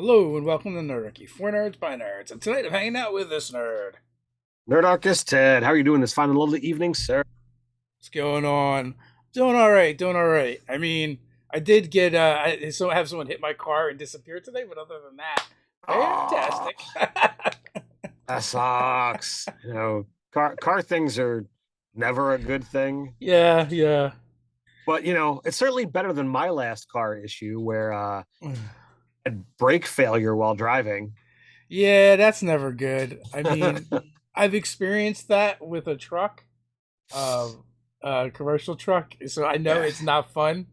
Hello and welcome to Nerdarchy, for nerds by nerds. And tonight I'm hanging out with this nerd. Nerdarcist Ted, how are you doing this fine and lovely evening, sir? What's going on? Doing all right, doing all right. I mean, I did get have someone hit my car and disappear today, but other than that, Oh, fantastic. that sucks. Car things are never a good thing, Yeah, yeah. but it's certainly better than my last car issue where I had brake failure while driving. Yeah, that's never good. I mean, I've experienced that with a truck, uh, a commercial truck, so I know Yeah. it's not fun.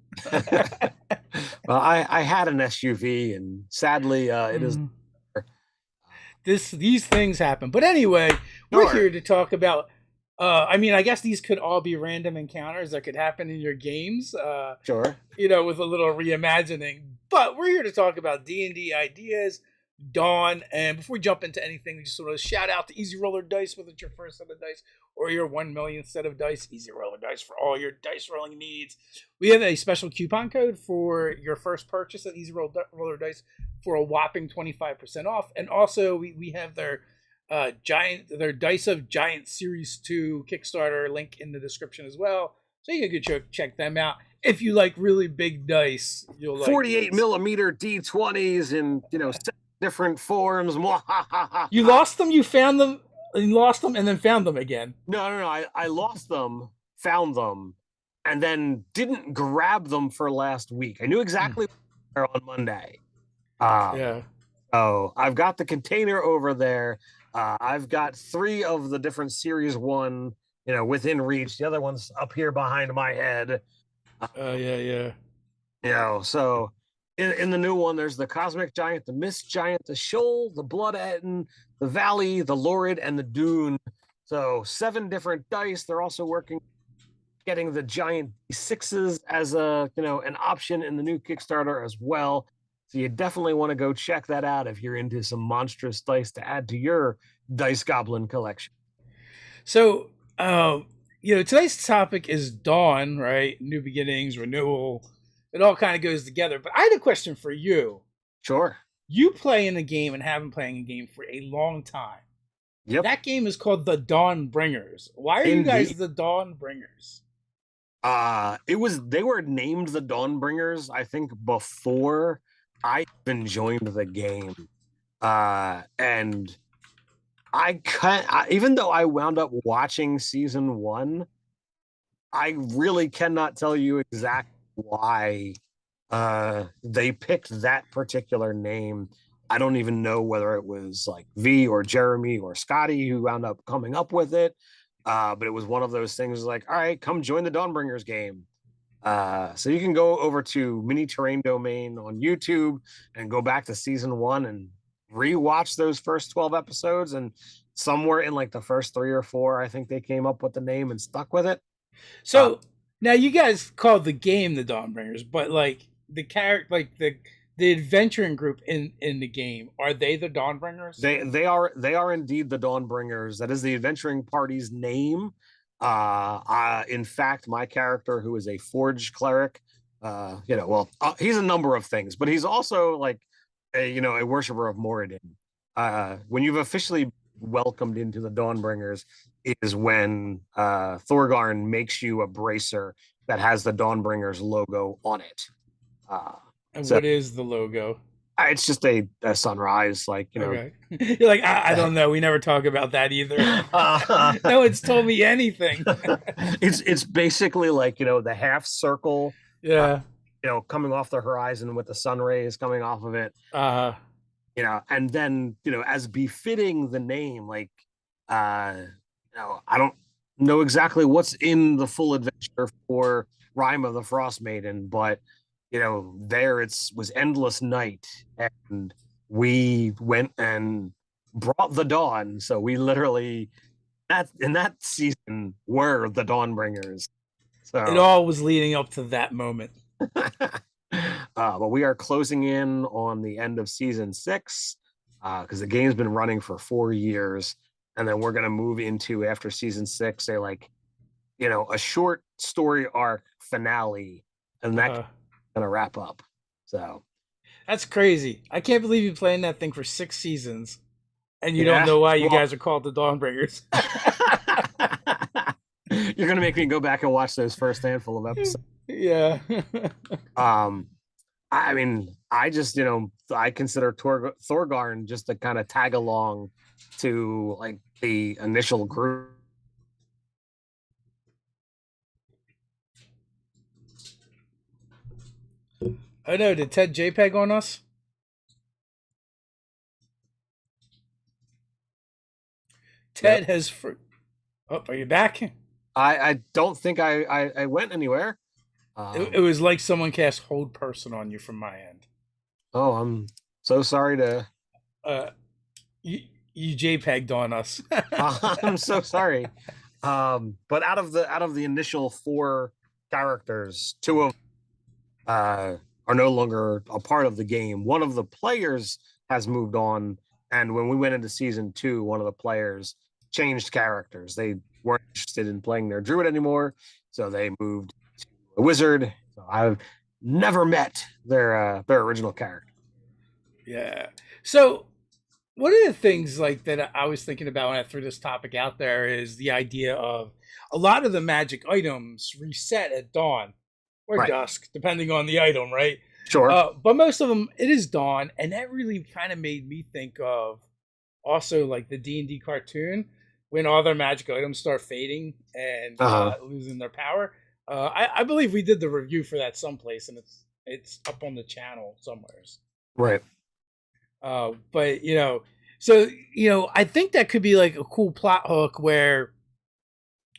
Well, I had an SUV, and sadly, it is. Mm. These things happen. But anyway, we're Sure, here to talk about. I mean, I guess these could all be random encounters that could happen in your games. sure. With a little reimagining. But we're here to talk about D&D ideas, Dawn, and before we jump into anything, we just sort of shout out to Easy Roller Dice, whether it's your first set of dice or your 1 millionth set of dice. Easy Roller Dice for all your dice rolling needs. We have a special coupon code for your first purchase at Roller Dice for a whopping 25% off. And also, we have their Dice of Giant Series 2 Kickstarter link in the description as well. So you can go check them out. If you like really big dice, you'll like 48 these. millimeter D20s in seven different forms. You lost them, you found them, and lost them, and then found them again. No. I lost them, found them, and then didn't grab them for last week. I knew exactly where on Monday. Yeah. Oh, I've got the container over there. I've got three of the different series one, within reach. The other one's up here behind my head. Yeah, yeah. So in the new one, there's the Cosmic Giant, the Mist Giant, the Shoal, the Blood Etten, the Valley, the Lurid, and the Dune. So 7 different dice. They're also working getting the giant sixes as an option in the new Kickstarter as well. So you definitely want to go check that out if you're into some monstrous dice to add to your Dice Goblin collection. So, today's topic is dawn, right? New beginnings, renewal. It all kind of goes together. But I had a question for you. Sure. You play in a game and have been playing a game for a long time. Yep. That game is called the Dawnbringers. Why are you guys Indeed. the Dawnbringers? They were named the Dawnbringers, I think, before I even joined the game. And even though I wound up watching season 1, I really cannot tell you exactly why they picked that particular name. I don't even know whether it was like V or Jeremy or Scotty who wound up coming up with it. But it was one of those things like, all right, come join the Dawnbringers game. So you can go over to Mini Terrain Domain on YouTube and go back to season 1 and rewatch those first 12 episodes. And somewhere in like the first 3 or 4, I think they came up with the name and stuck with it. Uh, So now you guys call the game the Dawnbringers, but like the character, like the adventuring group in the game, are they the Dawnbringers? they are indeed the Dawnbringers. That is the adventuring party's name. In fact, my character, who is a forge cleric, he's a number of things, but he's also like a worshiper of Moradin. When you've officially welcomed into the Dawnbringers is when Thorgarn makes you a bracer that has the Dawnbringers logo on it. Uh, And so what is the logo? it's just a sunrise, Okay. You're like, I don't know. We never talk about that either. uh, No one's told me anything. it's basically like the half circle, Yeah. coming off the horizon with the sun rays coming off of it. Uh And then as befitting the name, like I don't know exactly what's in the full adventure for Rime of the Frost Maiden, but there it was endless night, and we went and brought the dawn. So we literally that in that season were the Dawnbringers. it So all was leading up to that moment. but we are closing in on the end of season 6 because the game's been running for 4 years, and then we're going to move into, after season 6, a short story arc finale, and that's Uh going to wrap up. So That's crazy. I can't believe you playing that thing for 6 seasons and you don't Yeah. know why you Well, guys are called the Dawnbringers. you're gonna make me go back and watch those first handful of episodes. Yeah. Um, I mean, I just I consider Thorgarn just to kind of tag along to like the initial group. I know. Did Ted JPEG on us? Yep. Ted has. Oh, are you back? I don't think I went anywhere. It was like someone cast hold person on you from my end. Oh, I'm so sorry to. Uh, you, you JPEG'd on us. I'm so sorry. But out of the initial four characters, two of are no longer a part of the game. One of the players has moved on, and when we went into season 2, one of the players changed characters. They weren't interested in playing their druid anymore, so they moved to a wizard. So I've never met their original character. Yeah. So one of the things like that I was thinking about when I threw this topic out there is the idea of a lot of the magic items reset at dawn or Right. dusk, depending on the item, right? Sure. But most of them, it is dawn, and that really kind of made me think of also like the D&D cartoon when all their magic items start fading and losing their power. I believe we did the review for that someplace, and it's up on the channel somewheres. Right. But so I think that could be like a cool plot hook where,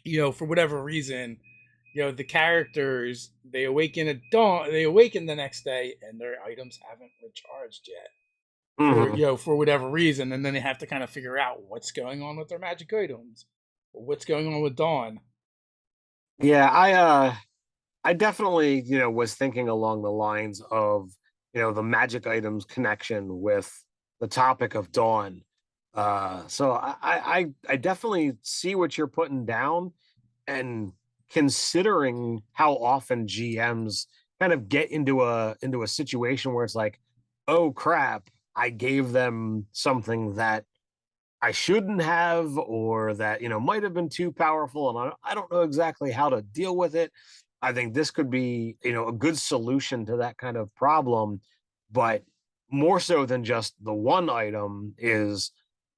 for whatever reason, the characters they awaken at dawn, they awaken the next day, and their items haven't recharged yet. For whatever reason, and then they have to kind of figure out what's going on with their magic items, or what's going on with Dawn. Yeah, I definitely, was thinking along the lines of, the magic items connection with the topic of dawn. So I definitely see what you're putting down, and considering how often GMs kind of get into a situation where it's like, oh crap, I gave them something that I shouldn't have, or that might have been too powerful, and I don't know exactly how to deal with it. I think this could be a good solution to that kind of problem, but more so than just the one item is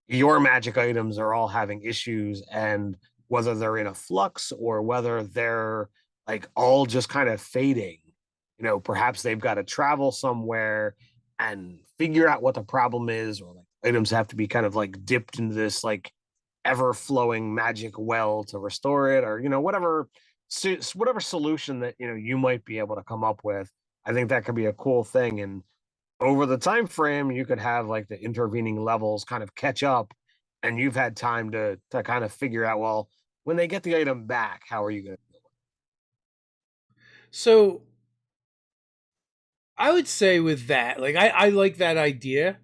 your magic items are all having issues, and whether they're in a flux or whether they're like all just kind of fading. Perhaps they've got to travel somewhere and figure out what the problem is, or like items have to be kind of like dipped into this like ever flowing magic well to restore it, or whatever solution that you might be able to come up with. I think that could be a cool thing, and over the time frame you could have like the intervening levels kind of catch up, and you've had time to kind of figure out, well, when they get the item back, how are you going to deal with So I would say with that, like I like that idea.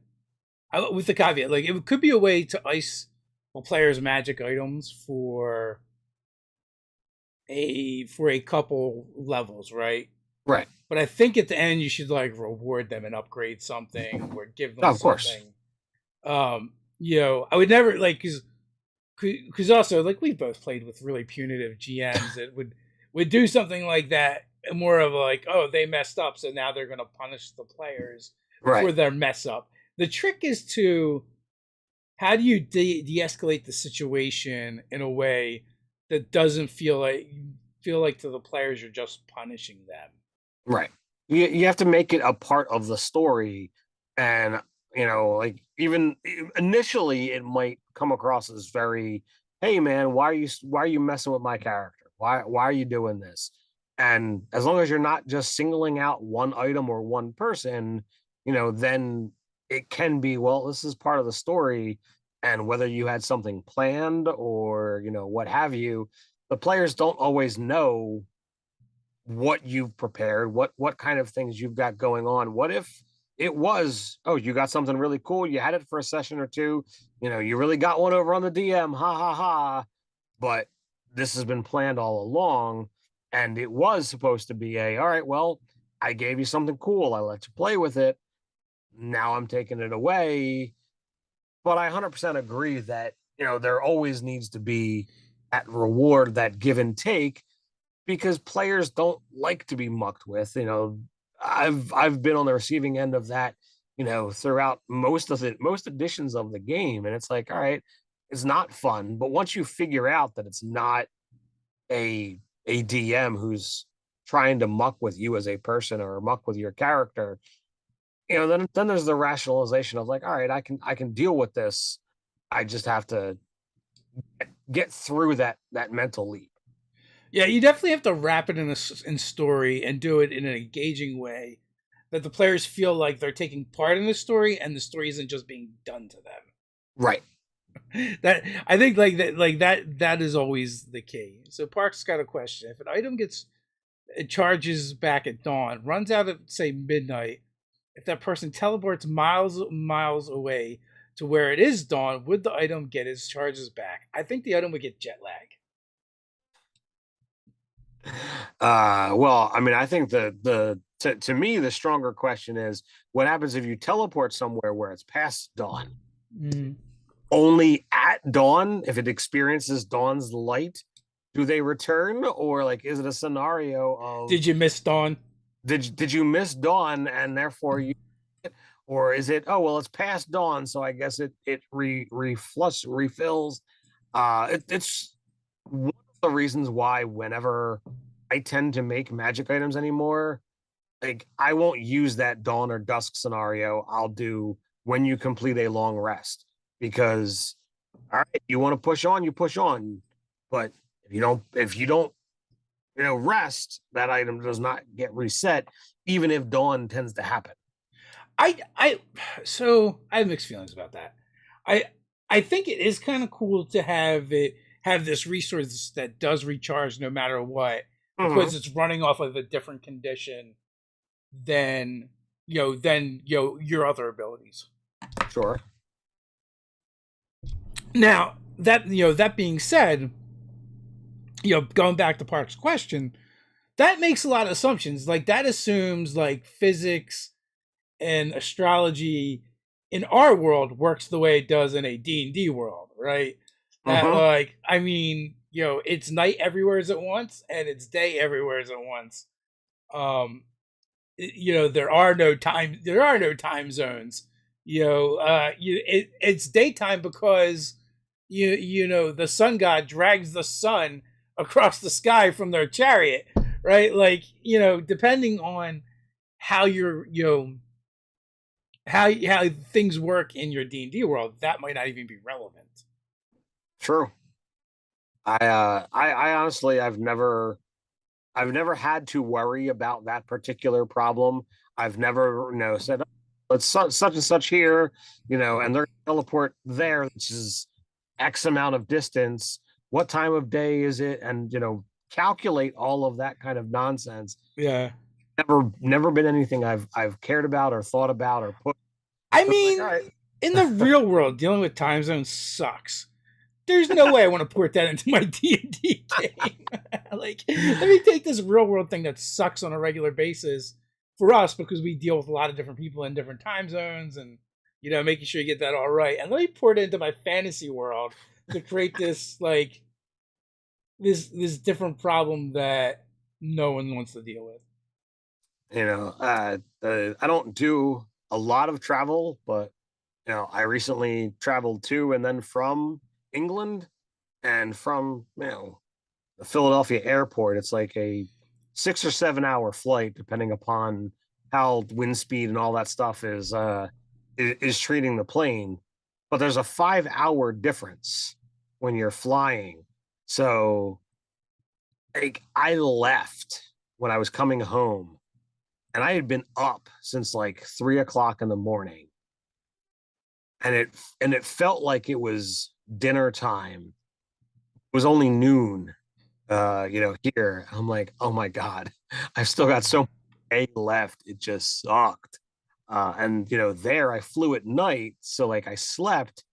With the caveat, like it could be a way to ice a player's magic items for a couple levels, right? it? Right. But I think at the end you should like reward them and upgrade something or give them Oh, of course. something. I would never like because also like we've both played with really punitive GMs that would do something like that, more of like, oh, they messed up, so now they're going to punish the players for Right. their mess up. The trick is to how do you de-escalate the situation in a way that doesn't feel like to the players you're just punishing them. Right. You have to make it a part of the story, and like even initially it might come across as very, hey man, why are you messing with my character? Why are you doing this? And as long as you're not just singling out one item or one person, then it can be, well, this is part of the story, and whether you had something planned or what have you, the players don't always know what you've prepared, what kind of things you've got going on. What if it was, oh, you got something really cool, you had it for a session or two, you really got one over on the DM, ha ha ha, but this has been planned all along, and it was supposed to be all right, well, I gave you something cool, I let you play with it, now I'm taking it away. But I 100% agree that, there always needs to be that reward, that give and take, because players don't like to be mucked with. I've been on the receiving end of that, throughout most editions of the game. And it's like, all right, it's not fun. But once you figure out that it's not a DM who's trying to muck with you as a person or muck with your character, then there's the rationalization of like, all right, I can deal with this. I just have to get through that mental leap. Yeah, you definitely have to wrap it in story and do it in an engaging way that the players feel like they're taking part in the story and the story isn't just being done to them. Right. That I think that is always the key. So Park's got a question. If an item gets it charges back at dawn, runs out at say midnight, if that person teleports miles away to where it is dawn, would the item get its charges back? I think the item would get jet lag. Well, I mean, I think to me the stronger question is what happens if you teleport somewhere where it's past dawn? Mm. Only at dawn, if it experiences dawn's light, do they return, or like is it a scenario of Did you miss dawn? Did you miss dawn and therefore you, or is it, oh well, it's past dawn, so I guess it refills. It's one of the reasons why whenever I tend to make magic items anymore, like I won't use that dawn or dusk scenario. I'll do when you complete a long rest, because all right, you want to push on, you push on, but if you don't rest, that item does not get reset, even if dawn tends to happen. So I have mixed feelings about that. I I think it is kind of cool to have this resource that does recharge no matter what, Mhm. because it's running off of a different condition than your other abilities. Sure. Now that being said, going back to Park's question, that makes a lot of assumptions. Like that assumes like physics and astrology in our world works the way it does in a D&D world, right? That Mhm. like I mean, it's night everywhere at once and it's day everywhere at once. Um there are no time zones. It's daytime because the sun god drags the sun across the sky from their chariot, right? Like, depending on how you're how things work in your D&D world, that might not even be relevant. True. I honestly, I've never had to worry about that particular problem. I've never, said, "Oh, let's such and such here, and they're gonna teleport there, which is X amount of distance. What time of day is it?" And calculate all of that kind of nonsense. Yeah. Never been anything I've cared about or thought about or put. I It's like, all mean, right. in the real world, dealing with time zones sucks. There's no way I want to port that into my D&D game. Like, let me take this real world thing that sucks on a regular basis for us because we deal with a lot of different people in different time zones and making sure you get that all right. And let me port it into my fantasy world to create this like this different problem that no one wants to deal with. I don't do a lot of travel, but I recently traveled to and then from England, and from the Philadelphia airport. It's like a 6 or 7 hour flight, depending upon how wind speed and all that stuff is treating the plane. But there's a 5 hour difference when you're flying. So like I left when I was coming home, and I had been up since like 3 o'clock in the morning, and it felt like it was dinner time. It was only noon, here. I'm like, oh my God, I've still got so much day left. It just sucked. And there I flew at night, so like I slept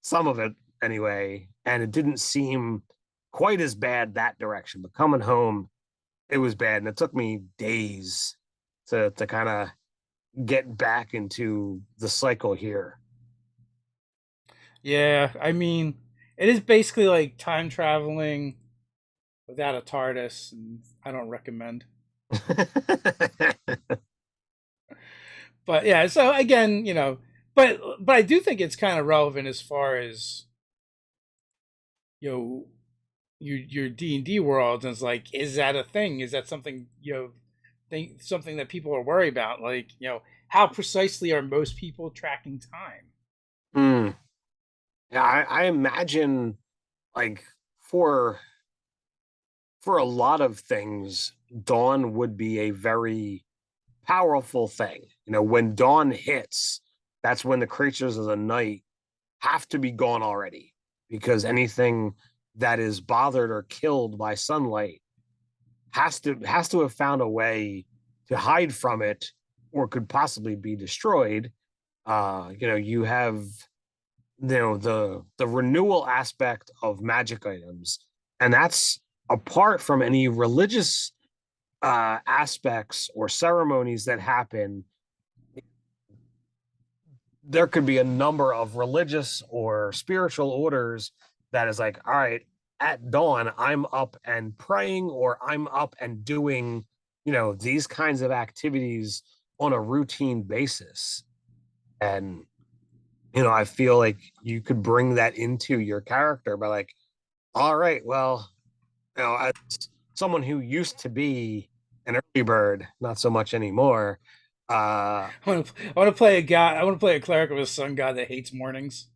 some of it anyway, and it didn't seem quite as bad that direction. But coming home, it was bad, and it took me days to kind of get back into the cycle here. Yeah, I mean, it is basically like time traveling without a TARDIS, and I don't recommend. But yeah, so again, but I do think it's kind of relevant as far as you know your D&D world, and it's like, is that a thing? Is that something think something that people are worried about? Like, how precisely are most people tracking time? Hmm. Yeah, I imagine like for for a lot of things, dawn would be a very powerful thing. When dawn hits, that's when the creatures of the night have to be gone already, because anything that is bothered or killed by sunlight has to have found a way to hide from it, or could possibly be destroyed. You have the renewal aspect of magic items, and that's apart from any religious aspects or ceremonies that happen. There could be a number of religious or spiritual orders that is like, all right, at dawn I'm up and praying, or I'm up and doing these kinds of activities on a routine basis. And I feel like you could bring that into your character by like, all right, well, as someone who used to be an early bird, not so much anymore. I want to play a guy. I want to play a cleric of a sun god that hates mornings.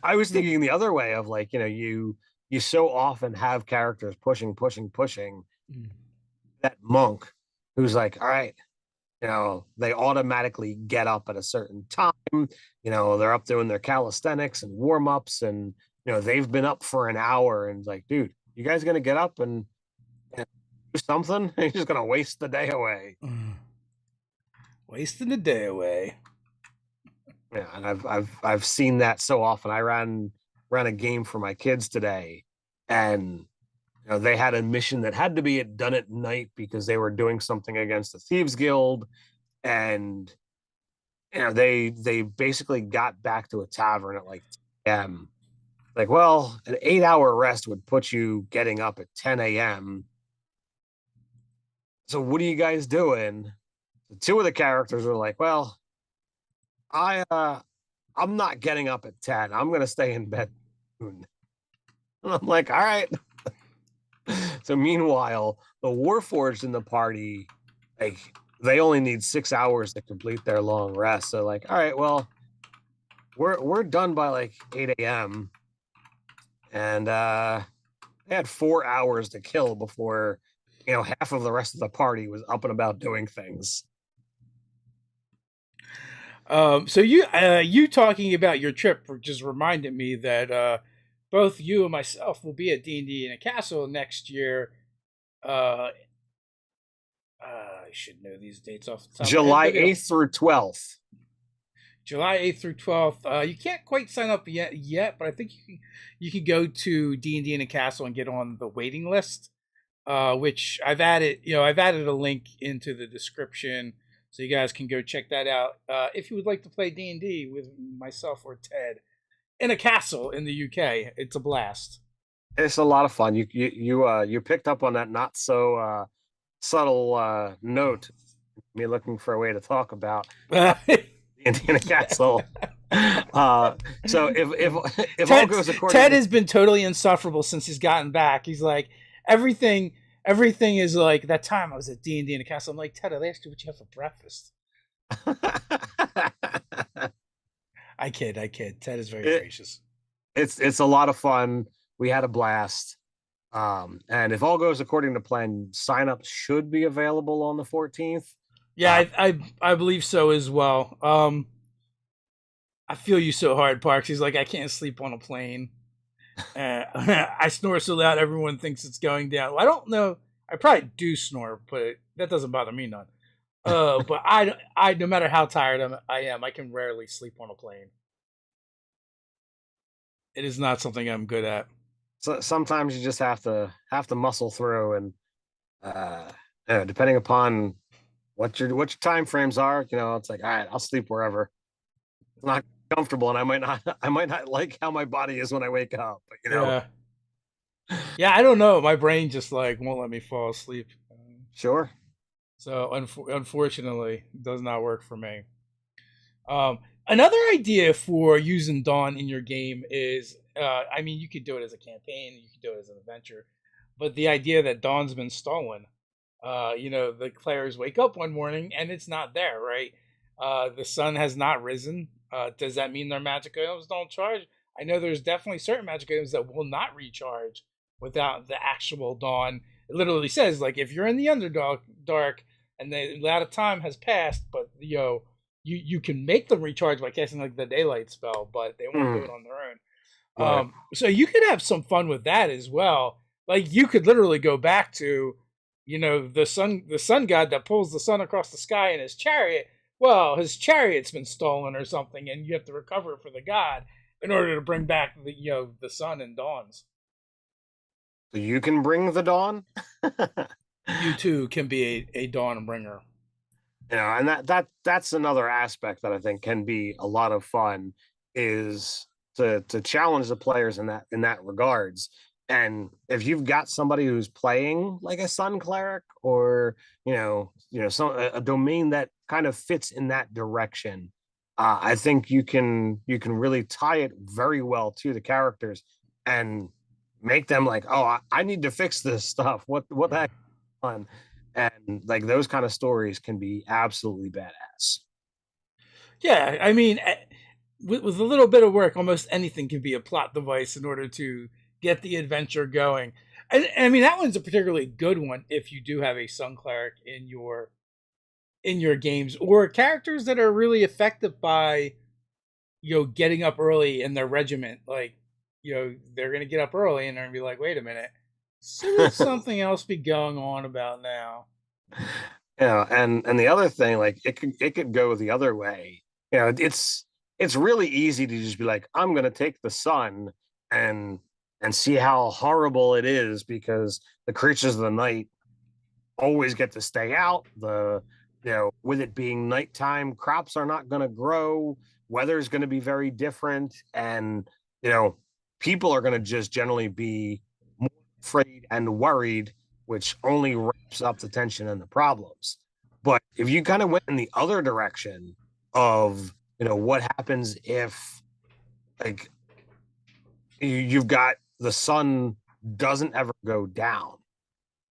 I was thinking the other way of like, you so often have characters pushing, pushing, pushing. Mm. That monk who's like, all right, they automatically get up at a certain time. They're up doing their calisthenics and warm ups, and they've been up for an hour, and it's like, dude, you guys gonna get up and do something? You're just gonna waste the day away. Wasting the day away. Yeah, and I've seen that so often. I ran a game for my kids today, and they had a mission that had to be done at night because they were doing something against the thieves guild. And they basically got back to a tavern at like 10 a.m. Like, well, an 8-hour rest would put you getting up at 10 a.m. So what are you guys doing? The two of the characters are like, well, I'm not getting up at 10. I'm gonna stay in bed soon. And I'm like, all right. So meanwhile, the Warforged in the party, like, they only need 6 hours to complete their long rest. So like, all right, well, we're done by like 8 a.m. And they had 4 hours to kill before half of the rest of the party was up and about doing things. So you talking about your trip just reminded me that both you and myself will be at D&D in a castle next year. Uh, I should know these dates off the top of my head. July Look it up. 8th through 12th. July 8th through 12th. You can't quite sign up yet, but I think you can go to D&D in a castle and get on the waiting list. Which I've added a link into the description, so you guys can go check that out. If you would like to play D&D with myself or Ted in a castle in the UK, it's a blast. It's a lot of fun. You picked up on that not so subtle note. Me looking for a way to talk about Indiana Castle. So if all goes according, Ted has been totally insufferable since he's gotten back. He's like, everything is like, that time I was at D&D in a castle. I'm like, Ted, I asked you what you have for breakfast. I kid. Ted is very gracious. It's a lot of fun. We had a blast. And if all goes according to plan, signups should be available on the 14th. Yeah, I believe so as well. I feel you so hard, Parks. He's like, I can't sleep on a plane. I snore so loud everyone thinks it's going down. Well, I don't know. I probably do snore, but that doesn't bother me none. But I no matter how tired I am, I can rarely sleep on a plane. It is not something I'm good at. So sometimes you just have to muscle through, and depending upon what your time frames are. It's like, all right, I'll sleep wherever. It's not comfortable, and I might not like how my body is when I wake up. But Yeah. Yeah, I don't know. My brain just like won't let me fall asleep. sure. So unfortunately, it does not work for me. Another idea for using Dawn in your game is, I mean, you could do it as a campaign, you could do it as an adventure, but the idea that Dawn's been stolen. The players wake up one morning and it's not there, right? The sun has not risen. Does that mean their magic items don't charge? I know there's definitely certain magic items that will not recharge without the actual dawn. It literally says like if you're in the underdark dark and the amount of time has passed, but you can make them recharge by casting like the daylight spell, but they won't do it on their own. Right. So you could have some fun with that as well. Like you could literally go back to, the sun god that pulls the sun across the sky in his chariot. Well, his chariot's been stolen or something, and you have to recover it for the god in order to bring back the sun and dawns. So you can bring the dawn. You too can be a dawn bringer. And that's another aspect that I think can be a lot of fun, is to challenge the players in that regards. And if you've got somebody who's playing like a sun cleric, or a domain that kind of fits in that direction, I think you can really tie it very well to the characters and make them like, oh, I need to fix this stuff. What the heck is fun? And like those kind of stories can be absolutely badass. Yeah, I mean, with a little bit of work, almost anything can be a plot device in order to get the adventure going. And I mean, that one's a particularly good one if you do have a sun cleric in your games, or characters that are really affected by getting up early in their regiment. Like they're gonna get up early and they're gonna be like, wait a minute, should something else be going on about now? And the other thing, like it could go the other way. It's really easy to just be like, I'm gonna take the sun and see how horrible it is, because the creatures of the night always get to stay out. With it being nighttime, crops are not going to grow. Weather is going to be very different, and you know, people are going to just generally be more afraid and worried, which only ramps up the tension and the problems. But if you kind of went in the other direction of, what happens if, like, you've got the sun doesn't ever go down,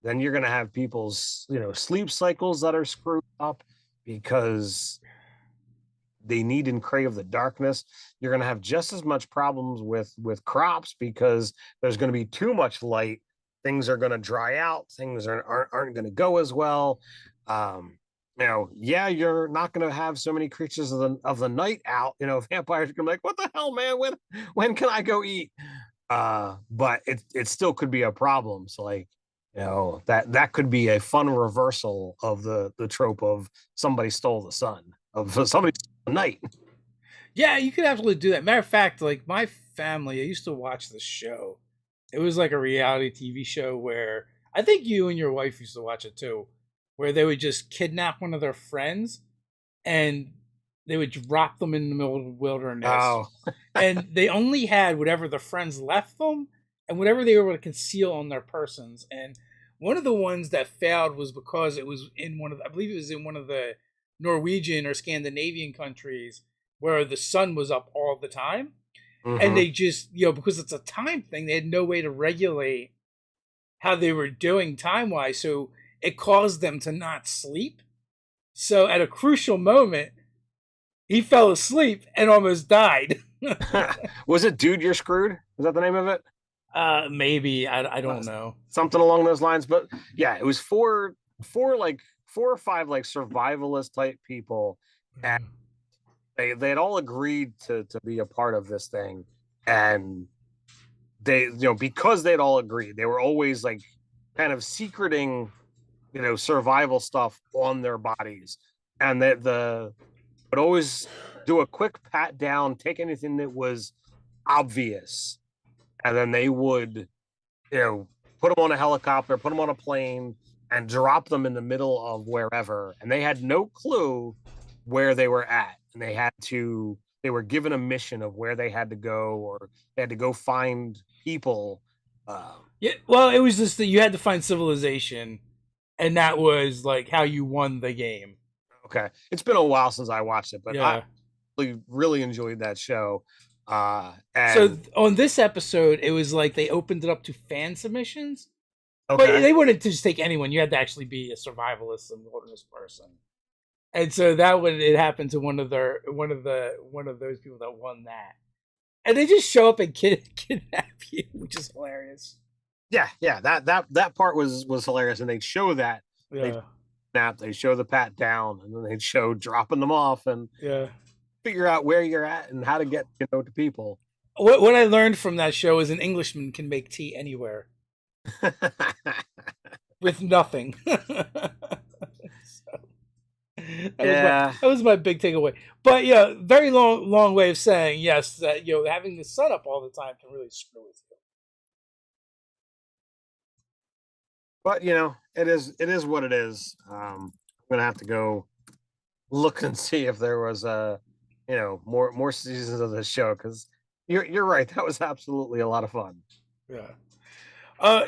then you're going to have people's sleep cycles that are screwed up because they need and crave the darkness. You're going to have just as much problems with crops, because there's going to be too much light. Things are going to dry out. Things aren't going to go as well. Yeah, you're not going to have so many creatures of the night out. Vampires are going to be like, what the hell, man? When can I go eat? But it still could be a problem. So, like, that could be a fun reversal of the trope of somebody stole the sun, of somebody stole the night. Yeah, you could absolutely do that. Matter of fact, like my family, I used to watch this show. It was like a reality TV show where I think you and your wife used to watch it too, where they would just kidnap one of their friends and they would drop them in the middle of the wilderness. Oh, And they only had whatever the friends left them and whatever they were able to conceal on their persons. And one of the ones that failed was because it was in I believe it was in one of the Norwegian or Scandinavian countries where the sun was up all the time. And they just, because it's a time thing, they had no way to regulate how they were doing time wise. So it caused them to not sleep. So at a crucial moment, he fell asleep and almost died. Was it Dude, You're Screwed? Is that the name of it? Maybe I don't know. Something along those lines. But yeah, it was four or five like survivalist type people, and they had all agreed to be a part of this thing. And they, because they'd all agreed, they were always like kind of secreting survival stuff on their bodies, and that would always do a quick pat down, take anything that was obvious, and then they would put them on a helicopter, put them on a plane, and drop them in the middle of wherever, and they had no clue where they were at, and they were given a mission of where they had to go, or they had to go find people. Yeah, well, it was just that you had to find civilization, and that was like how you won the game. Okay, it's been a while since I watched it, but I Yeah. really enjoyed that show. So And on this episode, it was like they opened it up to fan submissions, but okay, they wouldn't just take anyone. You had to actually be a survivalist and wilderness person. And so that when it happened to one of those people that won that, and they just show up and kidnap you, which is hilarious. yeah, that part was hilarious, and they'd show that they Yeah, snap, they show the pat down, and then they'd show dropping them off, and yeah. figure out where you're at and how to get to people. What I learned from that show is an Englishman can make tea anywhere with nothing. So, Yeah, that was my big takeaway. But yeah, very long way of saying yes that having the sun up all the time can really screw with you. but it is what it is. I'm gonna have to go look and see if there was more seasons of this show, because you're right, that was absolutely a lot of fun. Yeah.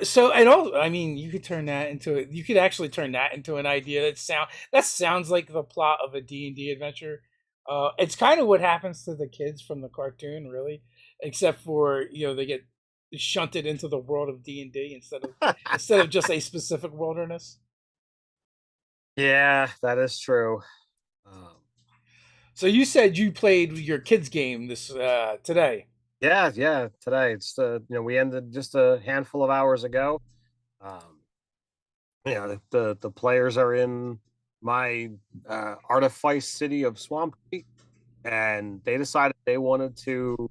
So and all I mean, you could actually turn that into an idea that sounds like the plot of a D&D adventure. It's kind of what happens to the kids from the cartoon, really, except for they get shunted into the world of D&D instead of just a specific wilderness. Yeah, that is true. um, So you said you played your kids game this today. yeah, today it's we ended just a handful of hours ago. um the players are in my artifice city of Swamp Creek, and they decided they wanted to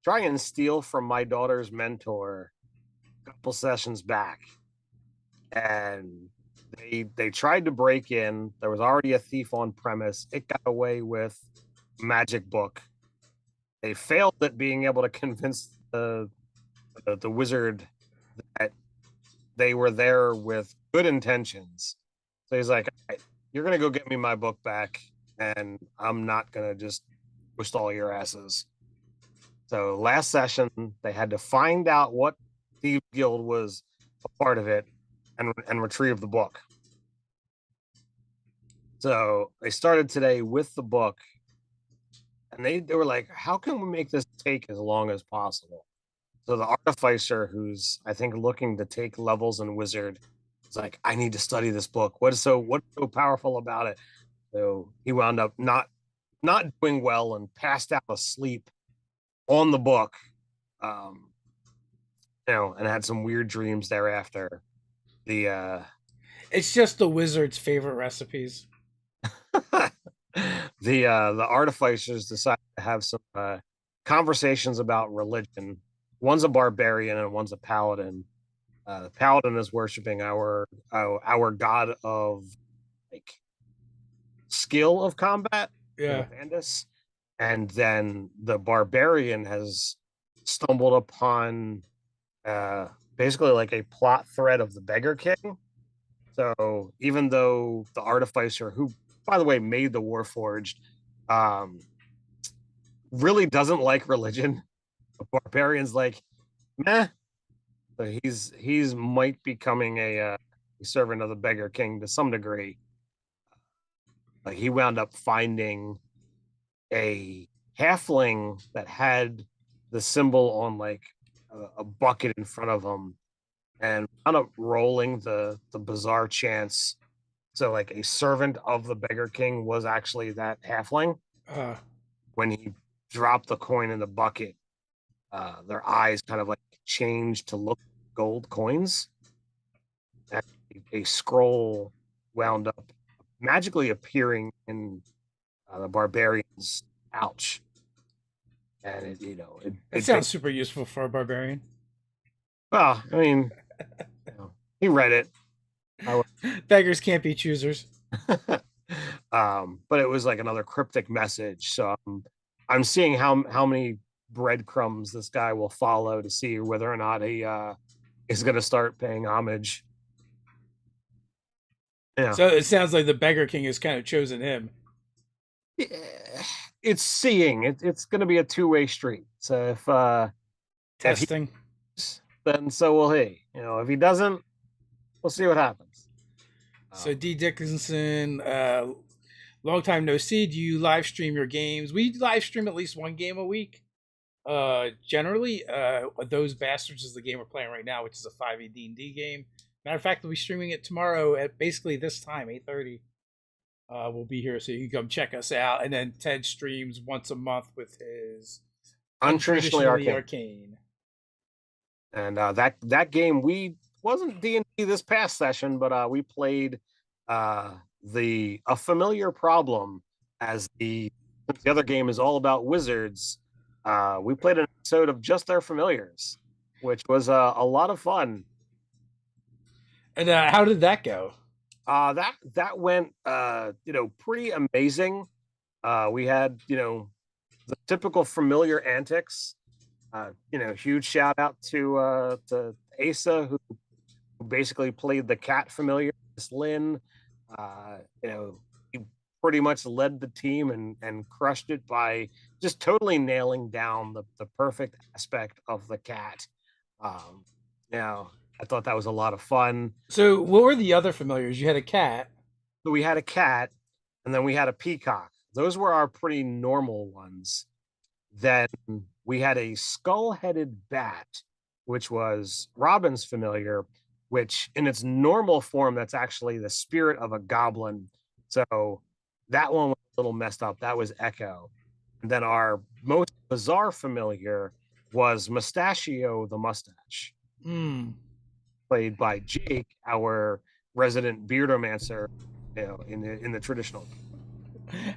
try and steal from my daughter's mentor a couple sessions back. And they tried to break in. There was already a thief on premise. It got away with a magic book. They failed at being able to convince the wizard that they were there with good intentions. So he's like, "All right, you're gonna go get me my book back, and I'm not gonna just twist all your asses." So last session, they had to find out what Thieves Guild was a part of it, and retrieve the book. So they started today with the book, and they were like, "How can we make this take as long as possible?" So the artificer, who's I think looking to take levels in wizard, is like, "I need to study this book. What's so powerful about it?" So he wound up not doing well and passed out asleep on the book. Um, and had some weird dreams thereafter. The It's just the wizard's favorite recipes. the artificers decided to have some conversations about religion. One's a barbarian and one's a paladin. The paladin is worshiping our god of like skill of combat, Yeah. Vandus, and then the barbarian has stumbled upon basically like a plot thread of the Beggar King. So even though the artificer, who by the way made the Warforged, um, really doesn't like religion, the barbarian's like, meh. So he's might becoming a servant of the Beggar King to some degree. Like he wound up finding a halfling that had the symbol on like a bucket in front of him, and wound up rolling the bizarre chance. So like a servant of the Beggar King was actually that halfling. Uh, When he dropped the coin in the bucket, their eyes kind of like changed to look like gold coins. And a scroll wound up magically appearing in the barbarian's pouch, and it sounds super useful for a barbarian. well, I mean, he read it. Beggars can't be choosers. But it was like another cryptic message. So I'm seeing how many breadcrumbs this guy will follow to see whether or not he is going to start paying homage. Yeah. So it sounds like the Beggar King has kind of chosen him. It's seeing. It's going to be a two-way street. So if he, Testing. then so will he. If he doesn't, we'll see what happens. So D Dickinson, long time no see. Do you live stream your games? We live stream at least one game a week. Generally, Those Bastards is the game we're playing right now, which is a 5e D&D game. Matter of fact, we'll be streaming it tomorrow at basically this time, 8:30. We'll be here, so you can come check us out. And then Ted streams once a month with his Untraditionally arcane. And that game, we wasn't D&D this past session, but we played a familiar problem, as the other game is all about wizards. We played an episode of Just Our Familiars, which was a lot of fun. And how did that go? That went pretty amazing. We had the typical familiar antics. Huge shout out to Asa, who basically played the cat familiar, Miss Lynn. He pretty much led the team and crushed it by just totally nailing down the perfect aspect of the cat. I thought that was a lot of fun. So, what were the other familiars? You had a cat. So we had a cat, and then we had a peacock. Those were our pretty normal ones. Then we had a skull-headed bat, which was Robin's familiar, which in its normal form, that's actually the spirit of a goblin. So that one was a little messed up. That was Echo. And then our most bizarre familiar was Mustachio the Mustache, played by Jake, our resident beardomancer, in the traditional.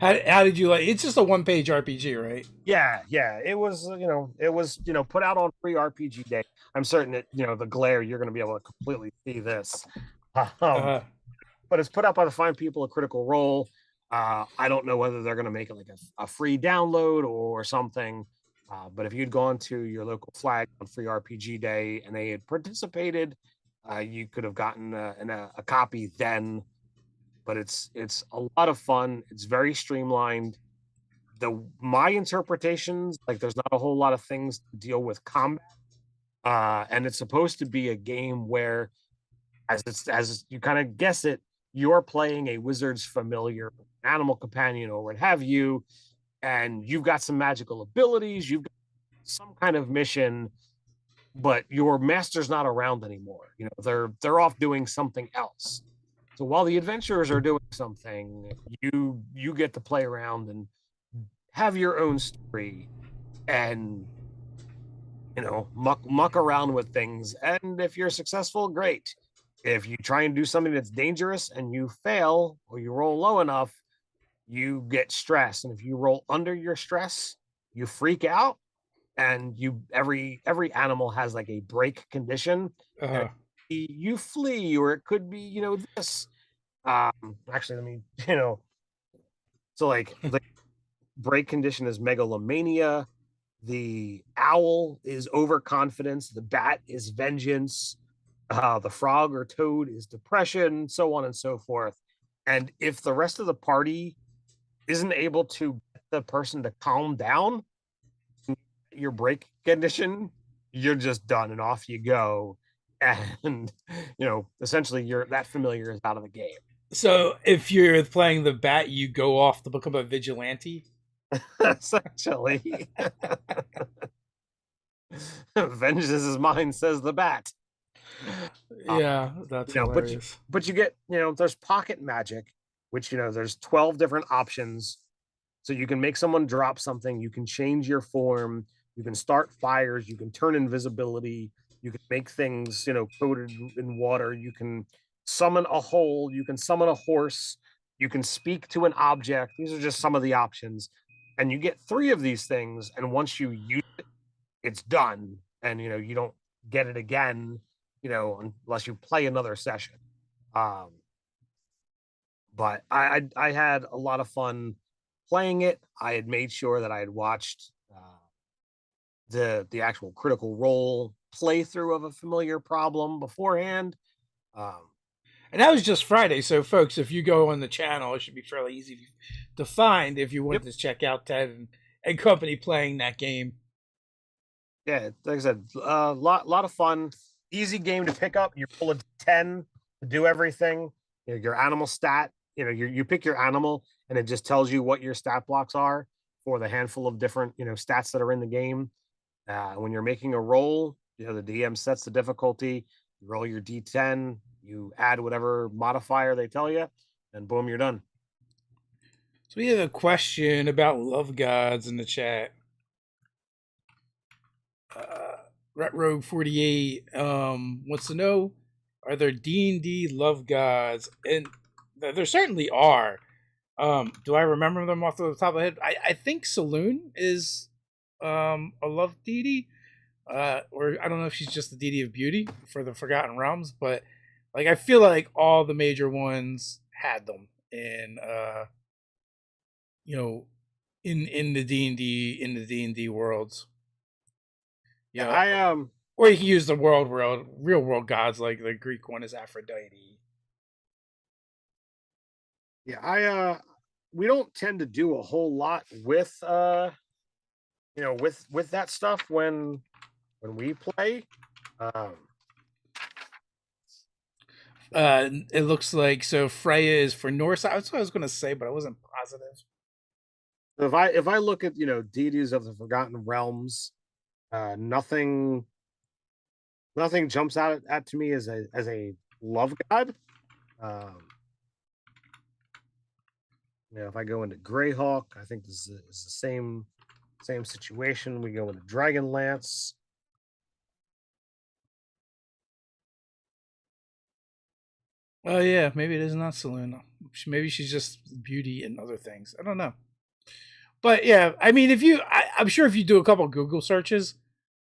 How did you like? It's just a one-page RPG, right? Yeah. It was put out on free RPG Day. I'm certain that the glare, you're going to be able to completely see this. But it's put out by the fine people of Critical Role. I don't know whether they're going to make it like a free download or something. But if you'd gone to your local flag on free RPG Day and they had participated, you could have gotten a copy then. But it's a lot of fun. It's very streamlined. My interpretations, like, there's not a whole lot of things to deal with combat, and it's supposed to be a game where, as you kind of guess it, you're playing a wizard's familiar, animal companion, or what have you, and you've got some magical abilities. You've got some kind of mission, but your master's not around anymore. They're off doing something else. So while the adventurers are doing something, you get to play around and have your own story, and muck around with things. And if you're successful, great. If you try and do something that's dangerous and you fail, or you roll low enough, you get stressed. And if you roll under your stress, you freak out. And every animal has like a break condition. You flee, or it could be this. Actually, let me so like the break condition is megalomania. The owl is overconfidence. The bat is vengeance. The frog or toad is depression, so on and so forth. And if the rest of the party isn't able to get the person to calm down, your break condition, you're just done and off you go. And essentially that familiar is out of the game. So if you're playing the bat, you go off to become a vigilante. Essentially. Vengeance is mine, says the bat. Yeah, that's hilarious. But you get, there's pocket magic, which, there's 12 different options. So you can make someone drop something, you can change your form, you can start fires, you can turn invisibility, you can make things, coated in water, you can summon a hole, you can summon a horse, you can speak to an object. These are just some of the options. And you get 3 of these things, and once you use it, it's done. And you don't get it again, unless you play another session. But I had a lot of fun playing it. I had made sure that I had watched the actual Critical Role playthrough of a familiar problem beforehand. And that was just Friday. So, folks, if you go on the channel, it should be fairly easy to find if you want Yep. to check out Ted and company playing that game. Yeah, like I said, a lot of fun. Easy game to pick up. You roll a 10 to do everything. You know, your animal stat. You know, you pick your animal, and it just tells you what your stat blocks are for the handful of different stats that are in the game. When you're making a roll, the DM sets the difficulty. You roll your D10. You add whatever modifier they tell you, and boom, you're done. So, we have a question about love gods in the chat. Retro 48 wants to know, are there D&D love gods? And there certainly are. Do I remember them off the top of the head? I think Saloon is a love deity. Or I don't know if she's just the deity of beauty for the Forgotten Realms, but like I feel like all the major ones had them in in the D&D worlds. Yeah, Or you can use the real world gods, like the Greek one is Aphrodite. yeah, we don't tend to do a whole lot with with that stuff when we play. Um, It looks like so Freya is for Norse. That's what I was going to say, but I wasn't positive. if I look at deities of the Forgotten Realms, nothing jumps out at to me as a love god. Um, if I go into Greyhawk, I think this is the same situation. We go into Dragonlance. Oh yeah, maybe it is not Selena. Maybe she's just beauty and other things. I don't know. But yeah, I mean, I'm sure if you do a couple Google searches,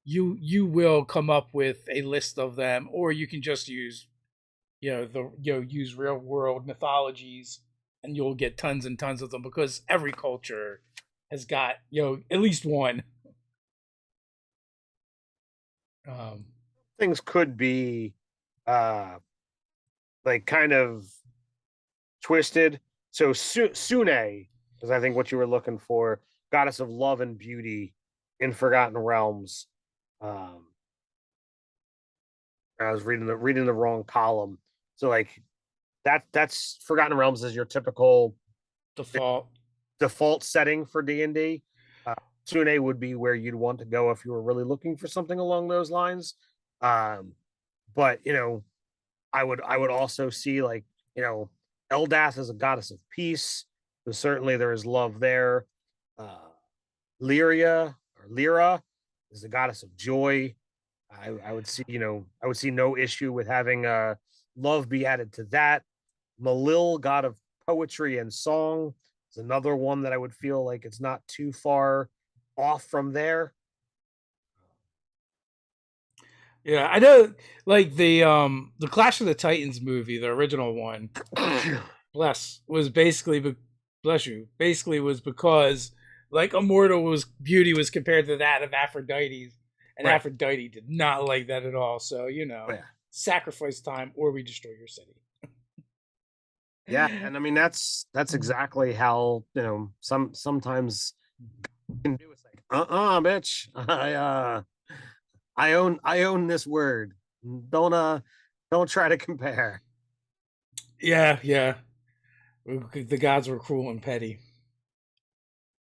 you will come up with a list of them, or you can just use use real world mythologies, and you'll get tons and tons of them because every culture has got at least one. Things could be uh like kind of twisted. So Sune is, I think, what you were looking for, goddess of love and beauty in Forgotten Realms. Um, I was reading the wrong column. So like that's Forgotten Realms is your typical Default. default setting for D&D. Sune would be where you'd want to go if you were really looking for something along those lines. But I would also see, like, Eldath is a goddess of peace. So certainly there is love there. Uh, Lyra is the goddess of joy. I would see, I would see no issue with having love be added to that. Malil, god of poetry and song, is another one that I would feel like it's not too far off from there. Yeah, I know. Like the Clash of the Titans movie, the original one, was basically bless you, basically was because like immortal was beauty was compared to that of Aphrodite's, and Right. Aphrodite did not like that at all. So Yeah. sacrifice time or we destroy your city. Yeah, and I mean that's exactly how sometimes you can do. It's like, bitch, I own this word. Don't try to compare. Yeah, yeah. The gods were cruel and petty.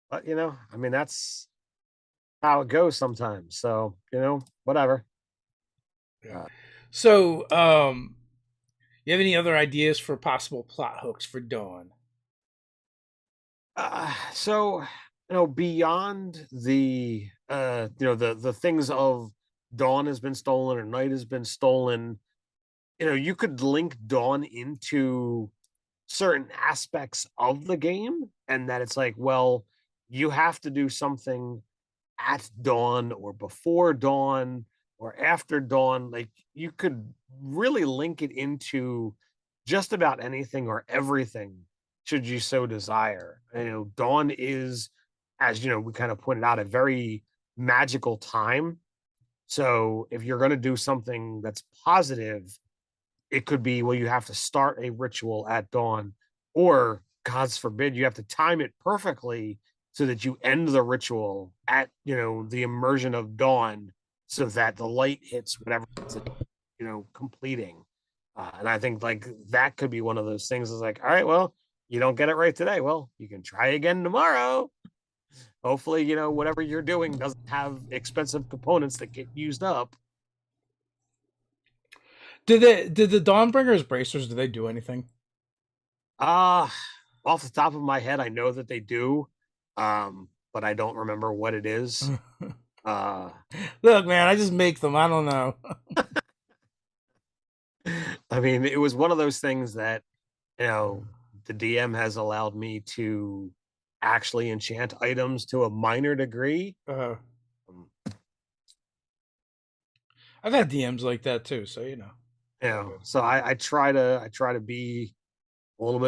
But I mean that's how it goes sometimes. So whatever. Yeah. So, you have any other ideas for possible plot hooks for Dawn? So beyond the the things of dawn has been stolen or night has been stolen, you could link dawn into certain aspects of the game, and that it's like, well, you have to do something at dawn or before dawn or after dawn. Like, you could really link it into just about anything or everything should you so desire. Dawn is, as we kind of pointed out, a very magical time. So if you're going to do something that's positive, it could be, well, you have to start a ritual at dawn, or God's forbid, you have to time it perfectly so that you end the ritual at, the immersion of dawn so that the light hits whatever it's, completing. And I think like that could be one of those things is like, all right, well, you don't get it right today. Well, you can try again tomorrow. Hopefully, whatever you're doing doesn't have expensive components that get used up. Did the Dawnbringers bracers, do they do anything? Uh Off the top of my head, I know that they do, but I don't remember what it is. Uh Look, man, I just make them. I don't know. I mean, it was one of those things that, you know, the DM has allowed me to actually enchant items to a minor degree. Uh, Um, I've had DMs like that too, so you know. so I try to be a little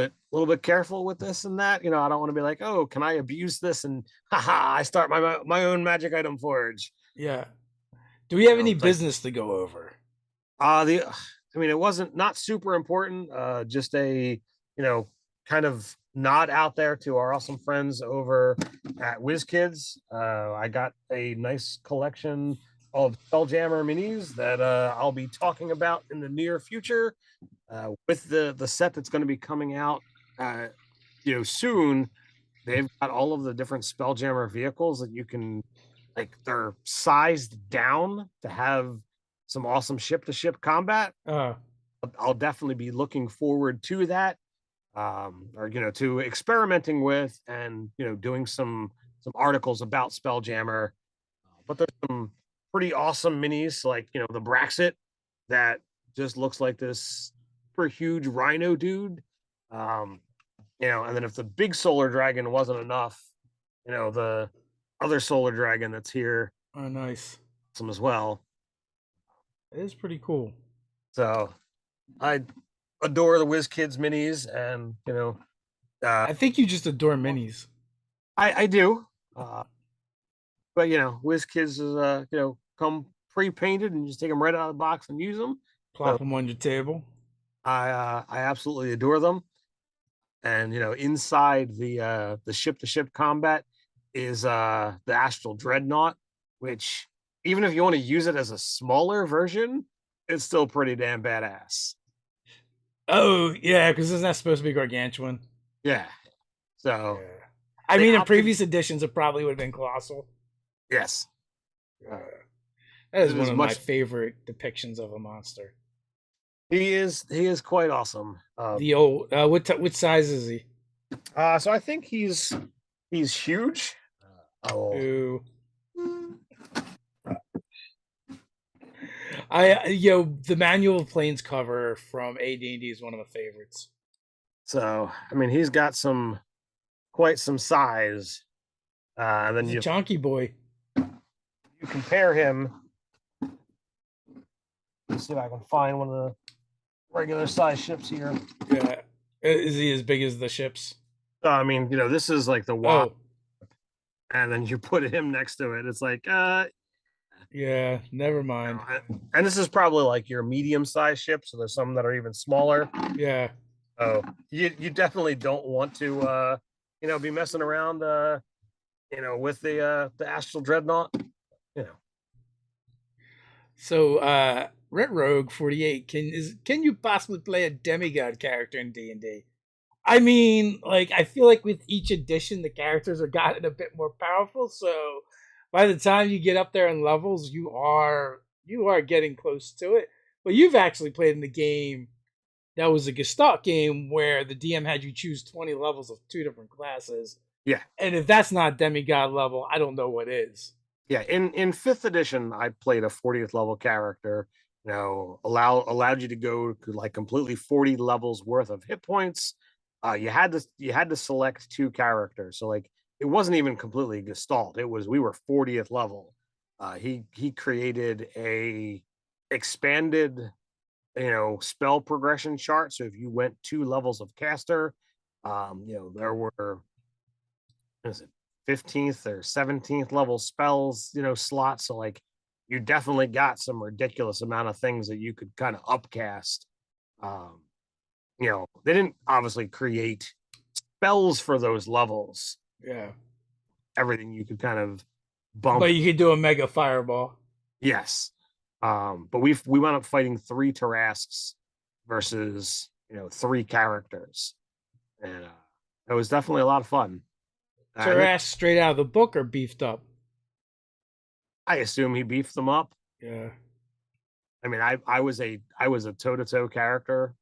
bit careful with this and that. I don't want to be like, oh, can I abuse this? And haha, I start my own magic item forge. Yeah. Do we have any It's like business to go over? the I mean, it wasn't not super important. Just a kind of nod out there to our awesome friends over at WizKids. I got a nice collection of Spelljammer minis that I'll be talking about in the near future. With the set that's going to be coming out, soon. They've got all of the different Spelljammer vehicles that you can, like, they're sized down to have some awesome ship to ship combat. Uh, I'll definitely be looking forward to that, or to experimenting with and doing some articles about Spelljammer. But there's some pretty awesome minis, like the Braxit that just looks like this super huge rhino dude. Um, and then if the big solar dragon wasn't enough, the other solar dragon that's here, oh, nice. some as well. It is pretty cool. So I adore the WizKids minis, and I think you just adore minis. I do. But WizKids is come pre-painted and you just take them right out of the box and use them. Plop So them on your table. I absolutely adore them. And inside the ship to ship combat is the Astral Dreadnought, which, even if you want to use it as a smaller version, it's still pretty damn badass. Oh yeah, because isn't that supposed to be gargantuan? Yeah. So Yeah. I they mean, in opted, previous editions, it probably would have been colossal. yes. Uh, that is It one is of my much. favorite depictions of a monster. He is quite awesome. The old, what size is he? So I think he's huge. Oh, Ooh. The manual of planes cover from AD&D is one of my favorites. so I mean, he's got quite some size. And then He's a you chonky boy. compare him. Let's see if I can find one of the regular size ships here. Yeah. Is he as big as the ships? I mean, this is like the WAP, Oh, and then you put him next to it. It's like, yeah. Never mind. and this is probably like your medium sized ship. So there's some that are even smaller. Yeah. Oh, you definitely don't want to, be messing around, with the Astral Dreadnought. So, Red Rogue 48, can you possibly play a demigod character in D&D? I mean, like, I feel like with each edition the characters are gotten a bit more powerful, so by the time you get up there in levels, you are getting close to it. But you've actually played in the game that was a Gestalt game where the DM had you choose 20 levels of two different classes. Yeah. And if that's not demigod level, I don't know what is. Yeah, in fifth edition, I played a 40th level character. Allowed you to go to like completely 40 levels worth of hit points. You had to select two characters, so like it wasn't even completely Gestalt. We were 40th level. He created a expanded spell progression chart. So if you went 2 levels of caster, there were, what is it, 15th or 17th level spells, slots. So like you definitely got some ridiculous amount of things that you could kind of upcast. Um, they didn't obviously create spells for those levels. Yeah. Everything you could kind of bump. But you could do a mega fireball. Yes. But we wound up fighting 3 Tarrasques versus, 3 characters. And it was definitely a lot of fun. Tarrasque straight out of the book or beefed up? I assume he beefed them up. Yeah. I mean, I was a toe-to-toe character.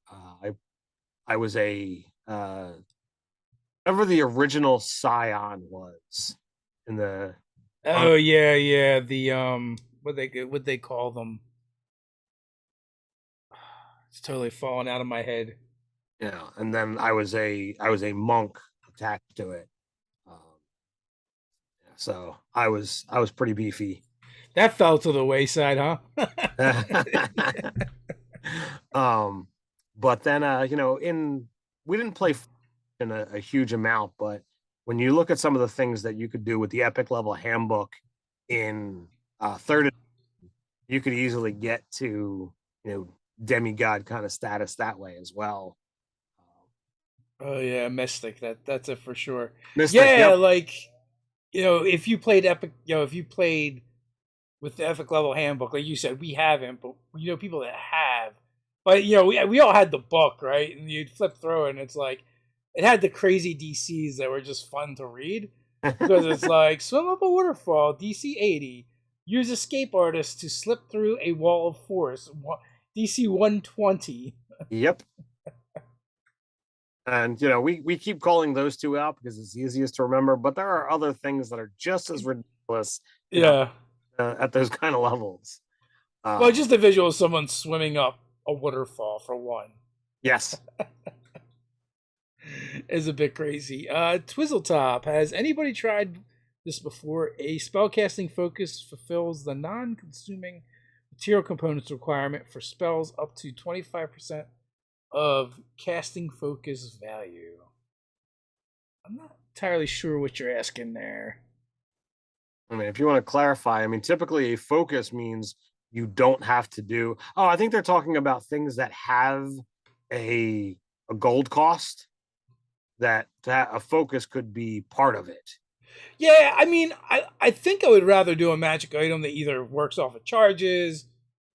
I was a whatever the original Scion was in the. Oh yeah. The what they call them? It's totally falling out of my head. And then I was a monk attached to it. So I was pretty beefy. That fell to the wayside, huh? But then we didn't play in a huge amount, but when you look at some of the things that you could do with the epic level handbook in third, you could easily get to demigod kind of status that way as well. Oh yeah, Mystic. That's it for sure. Mystic, Yeah, yep. like if you played Epic, if you played with the Epic level handbook, like you said, we haven't, but people that have. But we all had the book, right? And you'd flip through it, and it's like it had the crazy DCs that were just fun to read because it's like swim up a waterfall, DC 80, use escape artist to slip through a wall of force, DC 120. Yep. And we keep calling those 2 out because it's easiest to remember, but there are other things that are just as ridiculous. Yeah. At those kind of levels. Well, just the visual of someone swimming up a waterfall for one. Yes. Is a bit crazy. Twizzletop, has anybody tried this before? A spellcasting focus fulfills the non-consuming material components requirement for spells up to 25% of casting focus value. I'm not entirely sure what you're asking there. I mean, if you want to clarify, I mean, typically a focus means you don't have to do. Oh, I think they're talking about things that have a gold cost. That a focus could be part of it. Yeah, I mean, I think I would rather do a magic item that either works off of charges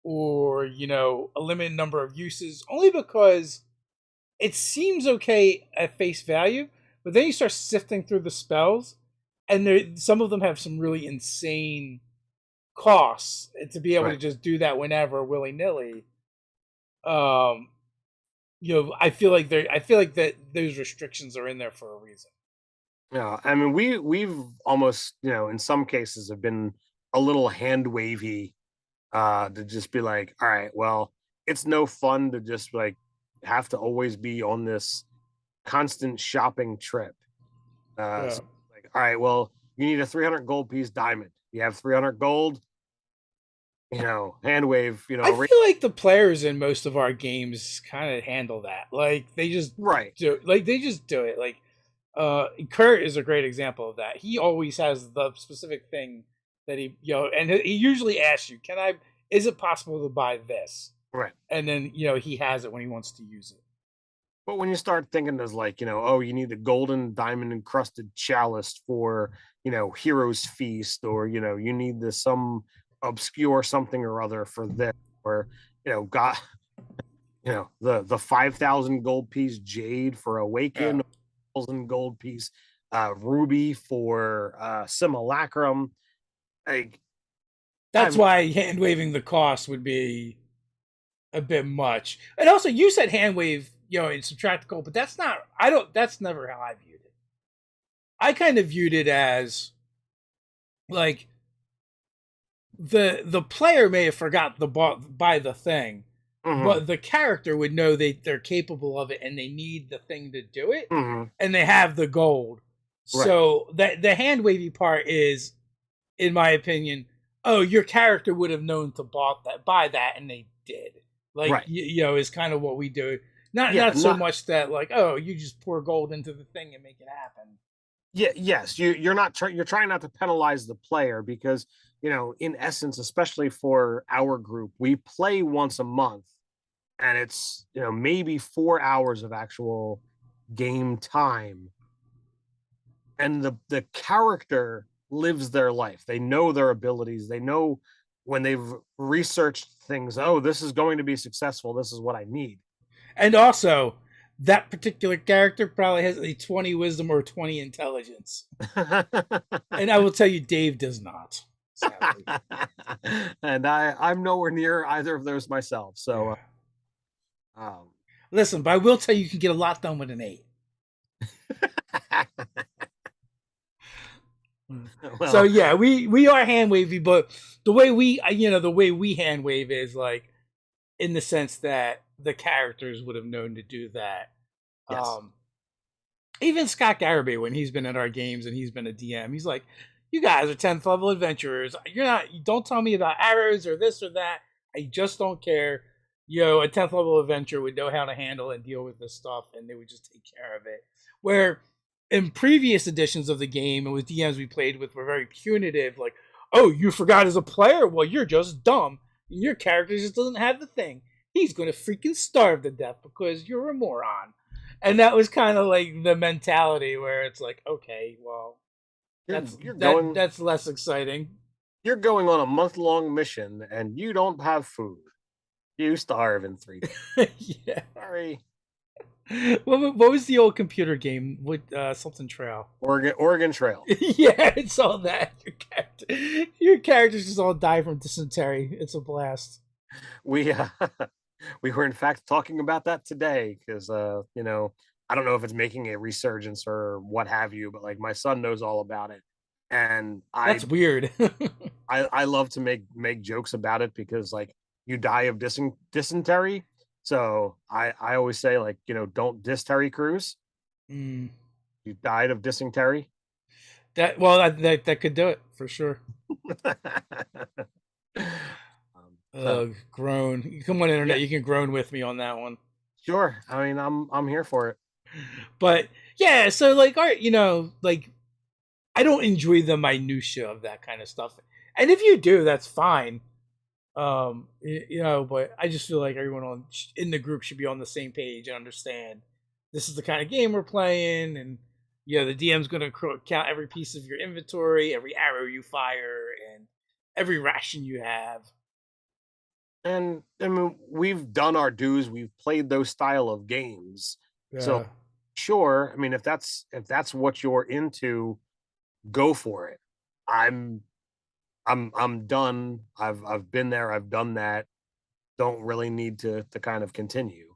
or a limited number of uses, only because it seems okay at face value, but then you start sifting through the spells, and some of them have some really insane costs to be able to just do that whenever willy nilly. I feel like that those restrictions are in there for a reason. Yeah, I mean, we've almost in some cases have been a little hand wavy to just be like, all right, well, it's no fun to just like have to always be on this constant shopping trip. So like, all right, well, you need a 300 gold piece diamond. You have 300 gold. Hand wave. I feel like the players in most of our games kind of handle that. Like they just do it. Like Kurt is a great example of that. He always has the specific thing that he and he usually asks you, is it possible to buy this? Right. And then he has it when he wants to use it. But when you start thinking there's like, you need a golden diamond encrusted chalice for, Hero's Feast, or, you need some obscure something or other for this, or, got, the 5,000 gold piece jade for Awaken, 1,000 gold piece ruby for Simulacrum. Like, that's why hand waving the cost would be a bit much. And also, you said hand wave, in subtract gold, but that's not. That's never how I viewed it. I kind of viewed it as like the player may have forgot buy the thing, but the character would know they're capable of it and they need the thing to do it, and they have the gold. Right. So that the hand wavy part is, in my opinion, your character would have known to buy that, and they did. Like is kind of what we do. Not so much that like, you just pour gold into the thing and make it happen. Yeah, yes, you're not you're trying not to penalize the player because, in essence, especially for our group, we play once a month. and it's maybe 4 hours of actual game time, and the character lives their life. They know their abilities. They know when they've researched things. Oh, this is going to be successful. This is what I need. And also, that particular character probably has a 20 wisdom or 20 intelligence. And I will tell you, Dave does not. Sadly. And I'm nowhere near either of those myself. So, listen, but I will tell you, you can get a lot done with an 8. Well, so yeah, we are hand wavy, but the way we hand wave is like in the sense that the characters would have known to do that. Yes. Even Scott Garibay, when he's been at our games and he's been a DM, he's like, "You guys are 10th level adventurers. Don't tell me about arrows or this or that. I just don't care. A 10th level adventurer would know how to handle and deal with this stuff, and they would just take care of it." Where in previous editions of the game, and with DMs we played with, were very punitive. Like, "Oh, you forgot as a player? Well, you're just dumb. Your character just doesn't have the thing. He's going to freaking starve to death because you're a moron." And that was kind of like the mentality where it's like, okay, well, that's less exciting. You're going on a month-long mission and you don't have food. You starve in 3 days. Yeah. Sorry. What was the old computer game with something Trail? Oregon Trail. Yeah, it's all that. Your characters just all die from dysentery. It's a blast. We were in fact talking about that today because I don't know if it's making a resurgence or what have you, but like my son knows all about it, and that's weird. I love to make jokes about it because like you die of dysentery. So I always say, like, don't dysentery cruise. You died of dysentery. That could do it for sure. Groan. Come on, internet, yeah. You can groan with me on that one. Sure. I mean, I'm here for it. But yeah, so like, all right, like I don't enjoy the minutia of that kind of stuff. And if you do, that's fine. But I just feel like everyone in the group should be on the same page and understand this is the kind of game we're playing, and the DM's going to count every piece of your inventory, every arrow you fire, and every ration you have. And I mean, we've done our dues. We've played those style of games. Yeah. So sure, I mean, if that's what you're into, go for it. I'm done. I've been there. I've done that. Don't really need to kind of continue.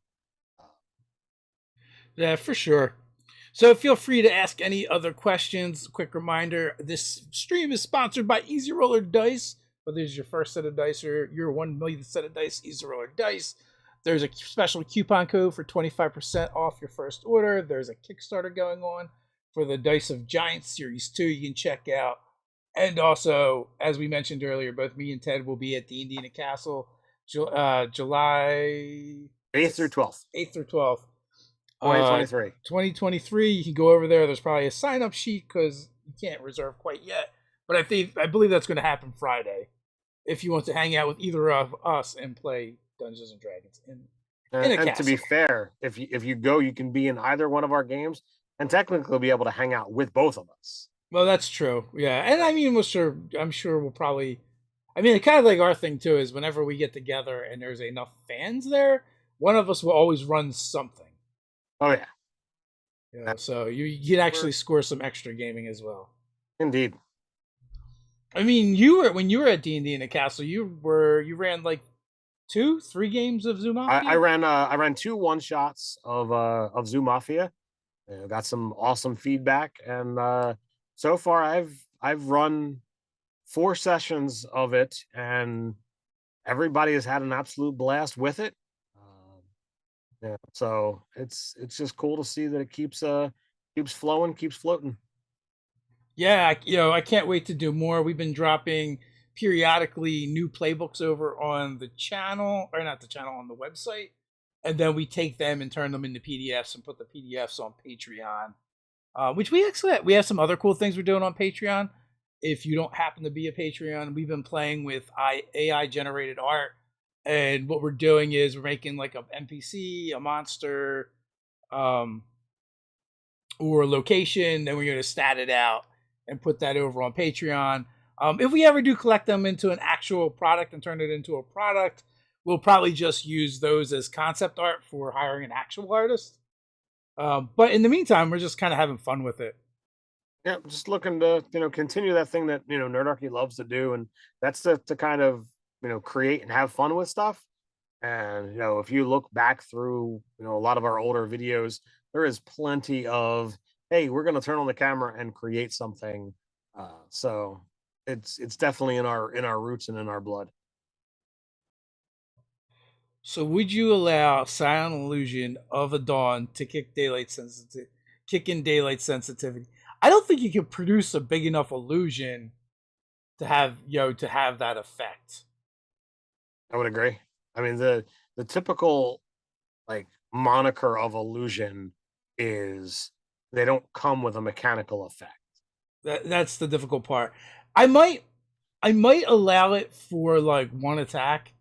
Yeah, for sure. So feel free to ask any other questions. Quick reminder, this stream is sponsored by Easy Roller Dice. Whether it's your first set of dice or your 1 millionth set of dice, Easy Roller Dice. There's a special coupon code for 25% off your first order. There's a Kickstarter going on for the Dice of Giants Series 2 you can check out. And also, as we mentioned earlier, both me and Ted will be at D&D in a Castle July 8th through 12th. 8th through 12th. 2023. 2023, you can go over there. There's probably a sign-up sheet because you can't reserve quite yet. But I believe that's going to happen Friday. If you want to hang out with either of us and play Dungeons and Dragons in a castle. To be fair, if you go, you can be in either one of our games and technically be able to hang out with both of us. Well, that's true. Yeah. And I mean, I'm sure we'll probably, kind of like our thing too is whenever we get together and there's enough fans there, one of us will always run something. Oh yeah. So you can actually score some extra gaming as well. Indeed. I mean, when you were at D&D in a Castle, you ran like 2-3 games of Zoo Mafia? I ran 2 one-shots of Zoo Mafia. Got some awesome feedback, and so far I've run 4 sessions of it, and everybody has had an absolute blast with it. So it's just cool to see that it keeps flowing, keeps floating. Yeah, I can't wait to do more. We've been dropping periodically new playbooks over on the channel, or not the channel, on the website. And then we take them and turn them into PDFs and put the PDFs on Patreon. Which we have some other cool things we're doing on Patreon. If you don't happen to be a Patreon, we've been playing with AI generated art And what we're doing is we're making like a NPC, a monster, um, or a location. Then we're going to stat it out and put that over on Patreon. If we ever do collect them into an actual product and turn it into a product, we'll probably just use those as concept art for hiring an actual artist. But in the meantime, we're just kind of having fun with it. Yeah, just looking to continue that thing that Nerdarchy loves to do, and that's to kind of create and have fun with stuff. And if you look back through a lot of our older videos, there is plenty of, hey, we're going to turn on the camera and create something. So it's definitely in our roots and in our blood. So would you allow Silent Illusion of a Dawn to kick in daylight sensitivity? I don't think you can produce a big enough illusion to have that effect. I would agree. I mean, the typical like moniker of illusion is they don't come with a mechanical effect. That's the difficult part. I might allow it for like one attack,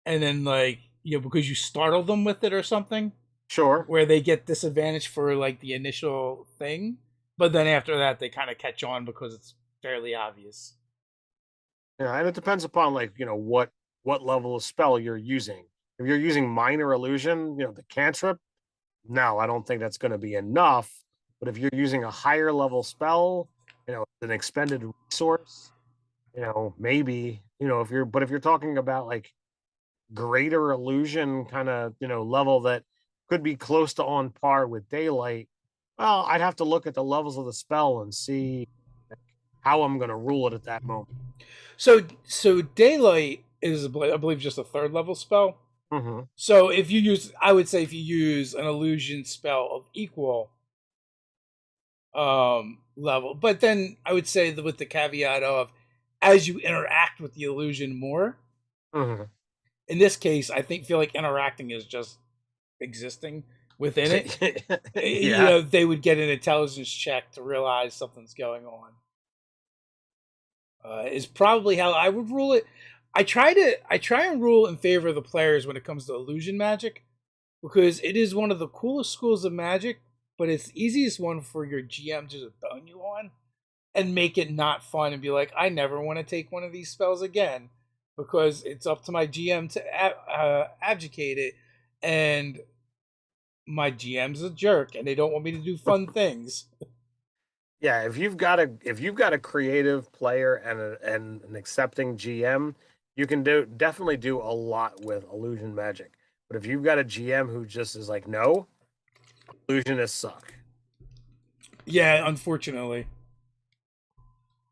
and then like because you startle them with it or something, Sure. where they get disadvantage for like the initial thing, but then after that they kind of catch on because it's fairly obvious. Yeah, and it depends upon like what level of spell you're using. If you're using minor illusion, the cantrip, no, I don't think that's going to be enough. But if you're using a higher level spell, an expended resource, maybe, if you're talking about like greater illusion kind of, level that could be close to on par with daylight, well, I'd have to look at the levels of the spell and see how I'm going to rule it at that moment. So daylight is I believe just a third level spell. Mm-hmm. So I would say if you use an illusion spell of equal level, but then I would say that with the caveat of as you interact with the illusion more. Mm-hmm. In this case, I feel like interacting is just existing within it. Yeah. They would get an intelligence check to realize something's going on. Is probably how I would rule it. I try and rule in favor of the players when it comes to illusion magic, because it is one of the coolest schools of magic, but it's the easiest one for your GM to just bone you on and make it not fun and be like, I never want to take one of these spells again because it's up to my GM to abdicate it, and my GM's a jerk and they don't want me to do fun things. Yeah, if you've got a creative player and an accepting GM, you can definitely do a lot with illusion magic. But if you've got a GM who just is like, no, illusionists suck. Yeah, unfortunately.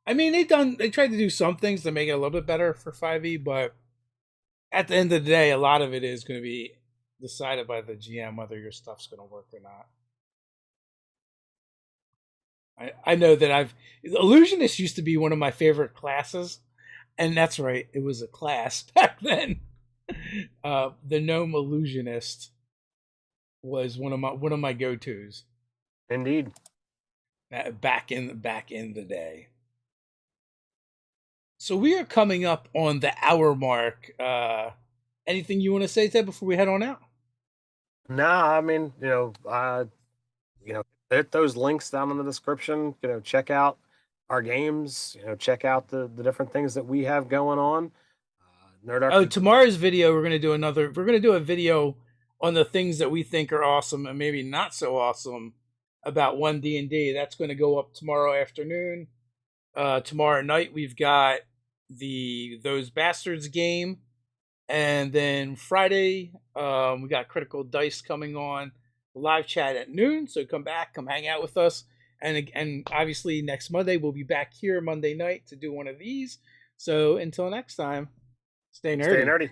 I mean, they tried to do some things to make it a little bit better for 5e, but at the end of the day, a lot of it is going to be decided by the GM whether your stuff's going to work or not. I know that illusionist used to be one of my favorite classes, and that's right, it was a class back then. The gnome illusionist was one of my go-tos. Indeed. Back in the day. So we are coming up on the hour mark. Anything you want to say, Ted, before we head on out? Nah, I mean, hit those links down in the description. Check out our games. Check out the different things that we have going on. Oh, tomorrow's video, we're gonna do a video on the things that we think are awesome and maybe not so awesome about 1D&D. That's going to go up tomorrow afternoon. Tomorrow night we've got the Those Bastards game, and then Friday we got Critical Dice coming on live chat at noon. So come hang out with us, and obviously next Monday we'll be back here Monday night to do one of these. So until next time, stay nerdy. Stay nerdy.